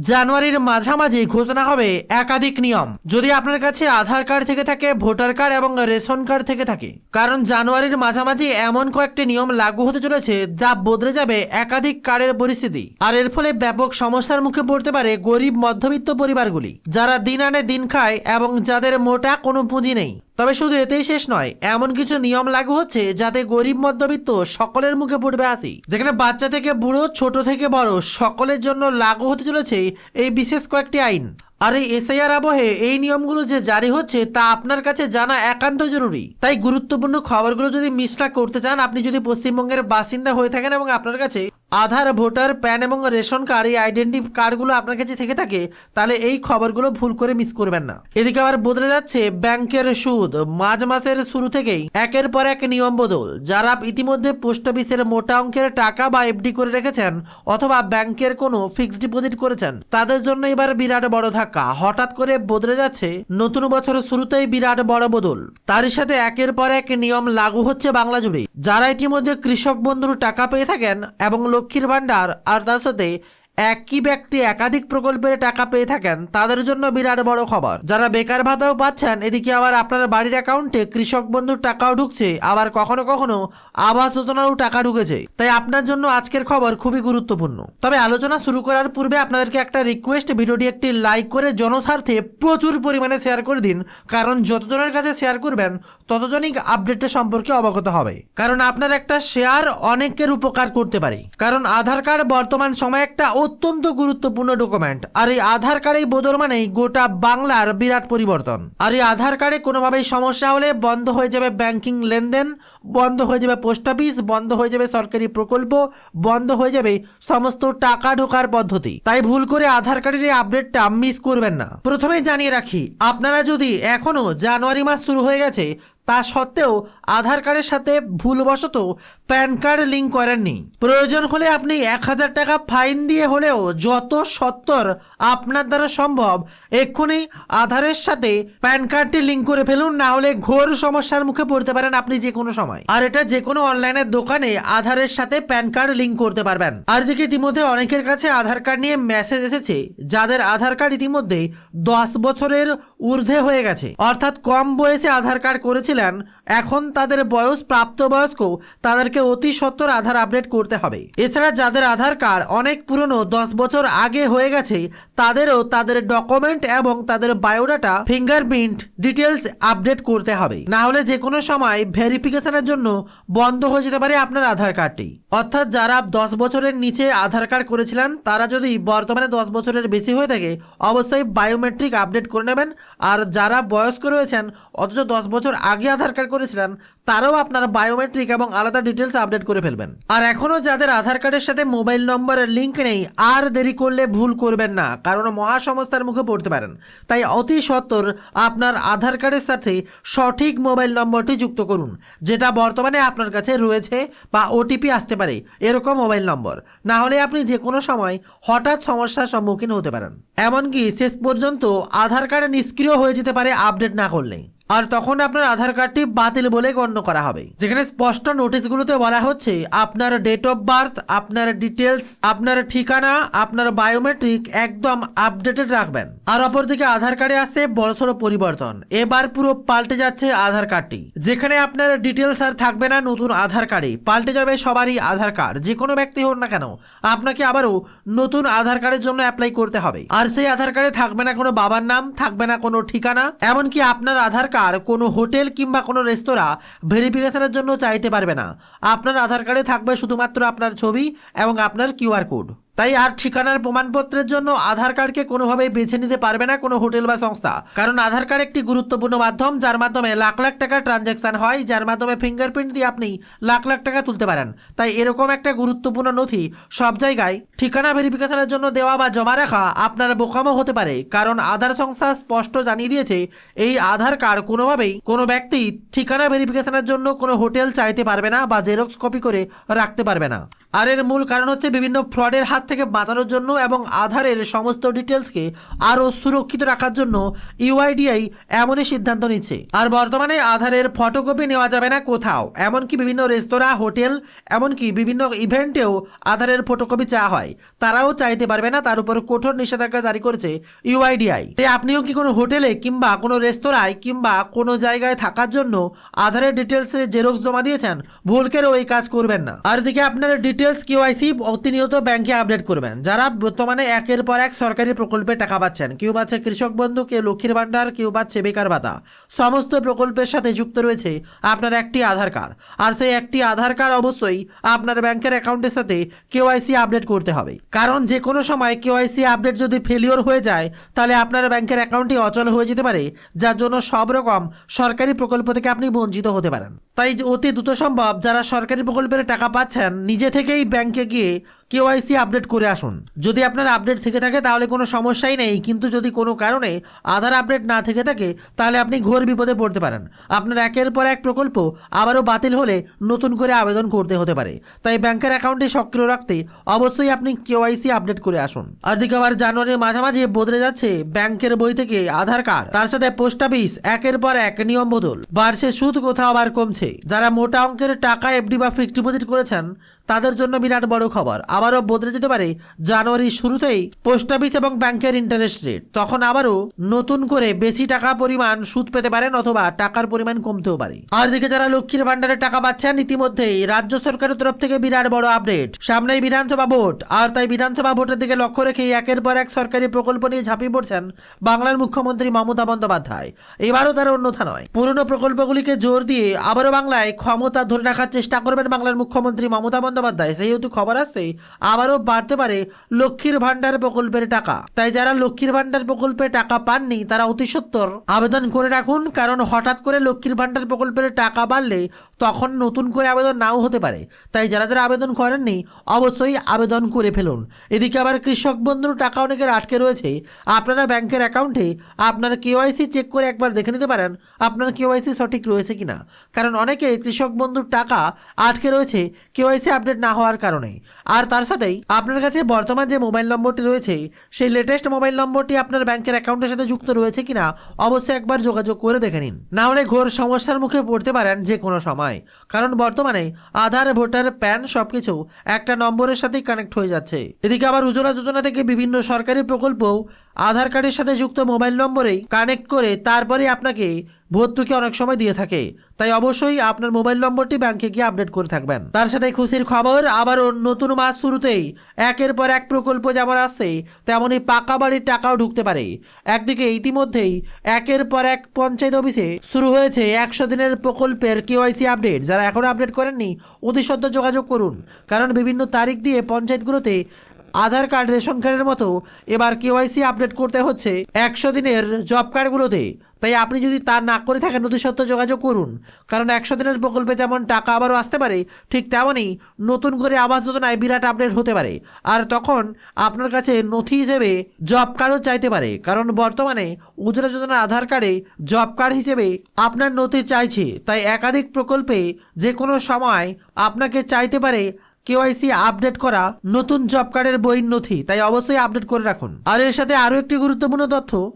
জানুয়ারির মাঝামাঝি ঘোষণা হবে একাধিক নিয়ম। যদি আপনার কাছে আধার কার্ড থেকে থাকে, ভোটার কার্ড এবং রেশন কার্ড থেকে থাকে, কারণ জানুয়ারির মাঝামাঝি এমন কয়েকটি নিয়ম লাগু হতে চলেছে যা বদলে যাবে একাধিক কার্ডের পরিস্থিতি। আর এর ফলে ব্যাপক সমস্যার মুখে পড়তে পারে গরিব মধ্যবিত্ত পরিবারগুলি, যারা দিন আনে দিন খায় এবং যাদের মোটা কোনো পুঁজি নেই। তবে শুধু এতেই শেষ নয়, এমন কিছু নিয়ম লাগু হচ্ছে যাতে গরিব মধ্যবিত্ত সকলের মুখে পড়বে হাসি। যেখানে বাচ্চা থেকে বুড়ো, ছোট থেকে বড় সকলের জন্য লাগু হতে চলেছে এই বিশেষ কয়েকটি আইন। আর এই এসআইআর আবহে এই নিয়মগুলো যে জারি হচ্ছে তা আপনার কাছে জানা একান্ত জরুরি। তাই গুরুত্বপূর্ণ খবরগুলো যদি মিস না করতে চান, আপনি যদি পশ্চিমবঙ্গের বাসিন্দা হয়ে থাকেন এবং আপনার কাছে আধার, ভোটার, প্যান এবং রেশন কার্ড, এই আইডেন্টি কার্ডগুলো আপনার কাছে থেকে থাকে, তাহলে এই খবরগুলো ভুল করে মিস করবেন না। এদিকে আবার বদলে যাচ্ছে ব্যাংকের সুদ। মার্চ মাসের শুরু থেকেই একের পর এক নিয়ম বদল। যারা ইতিমধ্যে পোস্ট অফিসের মোটা অঙ্কের টাকা বা এফডি করে রেখেছেন অথবা ব্যাংকের কোনো ফিক্সড ডিপোজিট করেছেন, তাদের জন্য এবার বিরাট বড় ধাক্কা। হঠাৎ করে বদলে যাচ্ছে নতুন বছরের শুরুতেই বিরাট বড় বদল। তারই সাথে একের পর এক নিয়ম লাগু হচ্ছে বাংলা জুড়ে। যারা ইতিমধ্যে কৃষক বন্ধুর টাকা পেয়ে থাকেন এবং লক্ষ্মীর ভান্ডার, আর তার সাথে একই ব্যক্তি একাধিক প্রকল্পের টাকা পেয়ে থাকেন, তাদের জন্য বিরাট বড় খবর। যারা বেকার ভাতাও পাচ্ছেন, এদিকে আবার আপনার বাড়ির অ্যাকাউন্টে কৃষক বন্ধুর টাকাও ঢুকছে, আবার কখনো কখনো আবাস যোজনারও টাকা ঢুকেছে। তাই আপনার জন্য আজকের খবর খুবই গুরুত্বপূর্ণ। তবে আলোচনা শুরু করার পূর্বে আপনাদেরকে একটা রিকোয়েস্ট, ভিডিওটি একটি লাইক করে জনস্বার্থে প্রচুর পরিমাণে শেয়ার করে দিন। কারণ যতজনের কাছে শেয়ার করবেন ততজনই আপডেটের সম্পর্কে অবগত হবে। কারণ আপনার একটা শেয়ার অনেকের উপকার করতে পারে। কারণ আধার কার্ড বর্তমান সময়ে একটা অত্যন্ত গুরুত্বপূর্ণ ডকুমেন্ট। আর এই আধার কার্ডেই বদল মানেই গোটা বাংলার বিরাট পরিবর্তন। আর এই আধার কার্ডে কোনোভাবেই সমস্যা হলে বন্ধ হয়ে যাবে ব্যাংকিং লেনদেন, বন্ধ হয়ে যাবে পোস্ট অফিস, বন্ধ হয়ে যাবে সরকারি প্রকল্প, বন্ধ হয়ে যাবে সমস্ত টাকা ঢোকার পদ্ধতি। তাই ভুল করে আধার কার্ডের এই আপডেটটা মিস করবেন না। প্রথমেই জানিয়ে রাখি, আপনারা যদি এখনো জানুয়ারি মাস শুরু হয়ে গেছে তা সত্ত্বেও আধার কার্ডের সাথে ভুলবশত প্যান কার্ড লিঙ্ক করেননি, প্রয়োজন হলে আপনি 1000 টাকা ফাইন দিয়ে হলেও যত সত্বর আপনার দ্বারা সম্ভব এক্ষুনি আধারের সাথে প্যান কার্ডটি লিঙ্ক করে ফেলুন। না হলে ঘোর সমস্যার মুখে পড়তে পারেন আপনি যে কোনো সময়। আর এটা যে কোনো অনলাইনের দোকানে আধারের সাথে প্যান কার্ড লিঙ্ক করতে পারবেন। আর দিকে ইতিমধ্যে অনেকের কাছে আধার কার্ড নিয়ে মেসেজ এসেছে যাদের আধার কার্ড ইতিমধ্যে 10 বছরের ঊর্ধ্বে হয়ে গেছে, অর্থাৎ কম বয়সে আধার কার্ড করেছিলেন, এখন তাদের বয়স প্রাপ্তবয়স্ক, তাদেরকে অতি সত্বর আধার আপডেট করতে হবে। এছাড়া যাদের আধার কার্ড অনেক পুরনো, 10 বছর আগে হয়ে গেছে, তাদেরও তাদের ডকুমেন্ট এবং তাদের বায়োডাটা, ফিঙ্গারপ্রিন্ট ডিটেলস আপডেট করতে হবে। না হলে যে কোনো সময় ভেরিফিকেশনের জন্য বন্ধ হয়ে যেতে পারে আপনার আধার কার্ডটি। অর্থাৎ যারা 10 বছরের নিচে আধার কার্ড করেছিলেন, তারা যদি বর্তমানে 10 বছরের বেশি হয়ে থাকে অবশ্যই বায়োমেট্রিক আপডেট করে নেবেন। আর যারা বয়স্ক রয়েছেন অথচ 10 বছর আগে আধার কার্ড করেছিলেন, তারাও আপনার বায়োমেট্রিক এবং আলাদা ডিটেলস আপডেট করে ফেলবেন। আর এখনও যাদের আধার কার্ডের সাথে মোবাইল নম্বরের লিঙ্ক নেই, আর দেরি করলে ভুল করবেন না, কারণ মহা সমস্যার মুখে পড়তে পারেন। তাই অতি সত্বর আপনার আধার কার্ডের সাথে সঠিক মোবাইল নম্বরটি যুক্ত করুন, যেটা বর্তমানে আপনার কাছে রয়েছে বা ওটিপি আসতে পারে এরকম মোবাইল নম্বর। না হলে আপনি যে কোনো সময় হঠাৎ সমস্যার সম্মুখীন হতে পারেন। এমনকি শেষ পর্যন্ত আধার কার্ড নিষ্ক্রিয় হয়ে যেতে পারে আপডেট না করলে। আর তখন আপনার আধার কার্ডটি বাতিল বলে গণ্য করা হবে। যেখানে স্পষ্ট নোটিশগুলোতে বলা হচ্ছে আপনার ডেট অফ বার্থ, আপনার ডিটেলস, আপনার ঠিকানা, আপনার বায়োমেট্রিক একদম আপডেটেড রাখবেন। আর অপরদিকে আধার কার্ডে আসছে বড়সড় পরিবর্তন। এবার পুরো পাল্টে যাচ্ছে আধার কার্ডটি। যেখানে আপনার ডিটেলস আর থাকবে না নতুন আধার কার্ডে, পাল্টে যাবে সবারই আধার কার্ড, যে কোনো ব্যক্তি হোক না কেন, আপনাকে আবারও নতুন আধার কার্ডের জন্য অ্যাপ্লাই করতে হবে। আর সেই আধার কার্ডে থাকবে না কোনো বাবার নাম, থাকবে না কোনো ঠিকানা, এমনকি আপনার আধার কার্ড কোনো হোটেল কিংবা কোনো রেস্তোরাঁ ভেরিফিকেশনের জন্য চাইতে পারবে না। আপনার আধার কার্ডে থাকবে শুধুমাত্র আপনার ছবি এবং আপনার কিউআর কোড। তাই আর ঠিকানার প্রমাণপত্রের জন্য আধার কার্ডকে কোনোভাবেই বেছে নিতে পারবে না কোনো হোটেল বা সংস্থা। কারণ আধার কার্ড একটি গুরুত্বপূর্ণ মাধ্যম, যার মাধ্যমে লাখ লাখ টাকার ট্রানজ্যাকশন হয়, যার মাধ্যমে ফিঙ্গারপ্রিন্ট দিয়ে আপনি লাখ লাখ টাকা তুলতে পারেন। তাই এরকম একটা গুরুত্বপূর্ণ নথি সব জায়গায় ঠিকানা ভেরিফিকেশনের জন্য দেওয়া বা জমা রাখা আপনার বোকামো হতে পারে। কারণ আধার সংস্থা স্পষ্ট জানিয়ে দিয়েছে এই আধার কার্ড কোনোভাবেই কোনো ব্যক্তি ঠিকানা ভেরিফিকেশনের জন্য কোনো হোটেল চাইতে পারবে না বা জেরক্স কপি করে রাখতে পারবে না। আর এর মূল কারণ হচ্ছে বিভিন্ন ফ্রডের হাত থেকে বাঁচানোর জন্য এবং আধারের সমস্ত ডিটেলসকে আরও সুরক্ষিত রাখার জন্য ইউআইডিআই এমনই সিদ্ধান্ত নিচ্ছে। আর বর্তমানে আধারের ফটোকপি নেওয়া যাবে না কোথাও, এমনকি বিভিন্ন রেস্তোরাঁ, হোটেল, এমনকি বিভিন্ন ইভেন্টেও আধারের ফটোকপি চাওয়া হয়, তারাও চাইতে পারবে না। তার উপর কঠোর নিষেধাজ্ঞা জারি করেছে ইউআইডিআই। তাই আপনিও কি কোনো হোটেলে কিংবা কোনো রেস্তোরাঁয় কিংবা কোনো জায়গায় থাকার জন্য আধারের ডিটেলসে জেরক্স জমা দিয়েছেন, ভুল করেও এই কাজ করবেন না। আর এদিকে আপনার ডিটেলস কেওয়াইসি প্রতিনিয়ত ব্যাংকে আপডেট করবেন। যারা বর্তমানে একের পর এক সরকারি প্রকল্পে টাকা পাচ্ছেন, কেউ পাচ্ছে কৃষক বন্ধু, কেউ লক্ষ্মীর ভান্ডার, কেউ পাচ্ছে বেকার ভাতা, সমস্ত প্রকল্পের সাথে যুক্ত রয়েছে আপনার একটি আধার কার্ড। আর সেই একটি আধার কার্ড অবশ্যই আপনার ব্যাংকের অ্যাকাউন্টের সাথে কেওয়াইসি আপডেট করতে হবে, কারণ যে কোনো সময় কেওয়াইসি আপডেট যদি ফেলিওর হয়ে যায় তাহলে আপনার ব্যাংকের অ্যাকাউন্টটি অচল হয়ে যেতে পারে, যার জন্য সব রকম সরকারি প্রকল্প থেকে আপনি বঞ্চিত হতে পারেন। তাই অতি দ্রুত সম্ভব যারা সরকারি প্রকল্পের টাকা পাচ্ছেন, নিজে থেকেই ব্যাংকে গিয়ে কেওয়াইসি আপডেট করে আসুন। যদি আপনার আপডেট থেকে থাকে তাহলে কোনো সমস্যাই নেই, কিন্তু যদি কোনো কারণে আধার আপডেট না থেকে থাকে তাহলে আপনি ঘোর বিপদে পড়তে পারেন। আপনার একের পর এক প্রকল্প আবারও বাতিল হলে নতুন করে আবেদন করতে হতে পারে। তাই ব্যাংকের অ্যাকাউন্টে সক্রিয় রাখতে অবশ্যই আপনি কেওয়াইসি আপডেট করে আসুন। আর দিকে আবার জানুয়ারির মাঝামাঝি বদলে যাচ্ছে ব্যাংকের বই থেকে আধার কার্ড, তার সাথে পোস্ট অফিস একের পর এক নিয়ম বদল, বাড়ছে সুদ, কোথাও আবার কমছে। যারা মোটা অঙ্কের টাকা এফডি বা ফিক্সড ডিপোজিট করেছেন তাদের জন্য বিরাট বড় খবর, আবারও বদলে যেতে পারে জানুয়ারির শুরুতেই পোস্ট অফিস এবং ব্যাংকের ইন্টারেস্ট রেট। তখন আবারও নতুন করে বেশি টাকা পরিমাণ সুদ পেতে পারেন অথবা টাকার পরিমাণ কমতেও পারে। আর দিকে যারা লক্ষ্মীর ভান্ডারে টাকা পাচ্ছেন, ইতিমধ্যেই রাজ্য সরকারের তরফ থেকে বিরাট বড় আপডেট। সামনেই বিধানসভা ভোট, আর তাই বিধানসভা ভোটের দিকে লক্ষ্য রেখে একের পর এক সরকারি প্রকল্প নিয়ে ঝাঁপিয়ে পড়ছেন বাংলার মুখ্যমন্ত্রী মমতা বন্দ্যোপাধ্যায়। এবারও তার অন্যথা নয়, পুরনো প্রকল্পগুলিকে জোর দিয়ে আবারও বাংলায় ক্ষমতা ধরে রাখার চেষ্টা করবেন বাংলার মুখ্যমন্ত্রী মমতা বন্দ্যোপাধ্যায়। সেহেতু খবর আসছে আবারও বাড়তে পারে লক্ষ্মীর ভান্ডার প্রকল্পের টাকা। তাই যারা লক্ষ্মীর ভান্ডার প্রকল্পে টাকা পাননি তারা অতি সত্বর আবেদন করে রাখুন, কারণ হঠাৎ করে লক্ষ্মীর ভান্ডার প্রকল্পের টাকা বাড়লে তখন নতুন করে আবেদন নাও হতে পারে। তাই যারা যারা আবেদন করেননি অবশ্যই আবেদন করে ফেলুন। এদিকে আবার কৃষক বন্ধুর টাকা অনেকের আটকে রয়েছে। আপনারা ব্যাংকের অ্যাকাউন্টে আপনার কেওয়াইসি চেক করে একবার দেখে নিতে পারেন আপনার কেওয়াইসি সঠিক রয়েছে কিনা, কারণ অনেকে কৃষক বন্ধুর টাকা আটকে রয়েছে কেওয়াইসি আপডেট না হওয়ার কারণে। আর তার সাথেই আপনার কাছে বর্তমান যে মোবাইল নম্বরটি রয়েছে সেই লেটেস্ট মোবাইল নম্বরটি আপনার ব্যাংকের অ্যাকাউন্টের সাথে যুক্ত রয়েছে কিনা অবশ্যই একবার যোগাযোগ করে দেখে নিন, না হলে ঘোর সমস্যার মুখে পড়তে পারেন যে কোনো সময়। কারণ বর্তমানে আধার, ভোটার, প্যান সবকিছু একটা নম্বরের সাথেই কানেক্ট হয়ে যাচ্ছে। এদিকে আবার উজ্জ্বলা যোজনা থেকে বিভিন্ন সরকারি প্রকল্প আধার কার্ডের সাথে যুক্ত মোবাইল নম্বরেই কানেক্ট করে তারপরে আপনাকে ভর্তুকি অনেক সময় দিয়ে থাকে। তাই অবশ্যই আপনার মোবাইল নম্বরটি ব্যাংকে গিয়ে আপডেট করে থাকবেন। তার সাথে খুশির খবর, আবারও নতুন মাস শুরুতেই একের পর এক প্রকল্প যেমন আসছে তেমনই পাকা বাড়ির টাকাও ঢুকতে পারে। একদিকে ইতিমধ্যেই একের পর এক পঞ্চায়েত অফিসে শুরু হয়েছে 100 দিনের প্রকল্পের কেওয়াইসি আপডেট। যারা এখনো আপডেট করেননি অতি সত্ত্বর যোগাযোগ করুন, কারণ বিভিন্ন তারিখ দিয়ে পঞ্চায়েতগুলোতে আধার কার্ড, রেশন কার্ডের মতো এবার কেওয়াইসি আপডেট করতে হচ্ছে 100 দিনের জব কার্ডগুলোতে। তাই আপনি যদি তা না করে থাকেন অতি সত্ত্বর যোগাযোগ করুন, কারণ 100 দিনের প্রকল্পে যেমন টাকা আবারও আসতে পারে ঠিক তেমনই নতুন করে আবাস যোজনায় বিরাট আপডেট হতে পারে। আর তখন আপনার কাছে নথি হিসেবে জব কার্ডও চাইতে পারে, কারণ বর্তমানে উজ্জ্বলা যোজনার আধার কার্ডে জব কার্ড হিসেবে আপনার নথি চাইছে। তাই একাধিক প্রকল্পে যে কোনো সময় আপনাকে চাইতে পারে কেওয়াইসি আপডেট করা নতুন জব কার্ডের বইয়ের নথি। তাই অবশ্যই আপডেট করে রাখুন। আর এর সাথে আরও একটি গুরুত্বপূর্ণ তথ্য,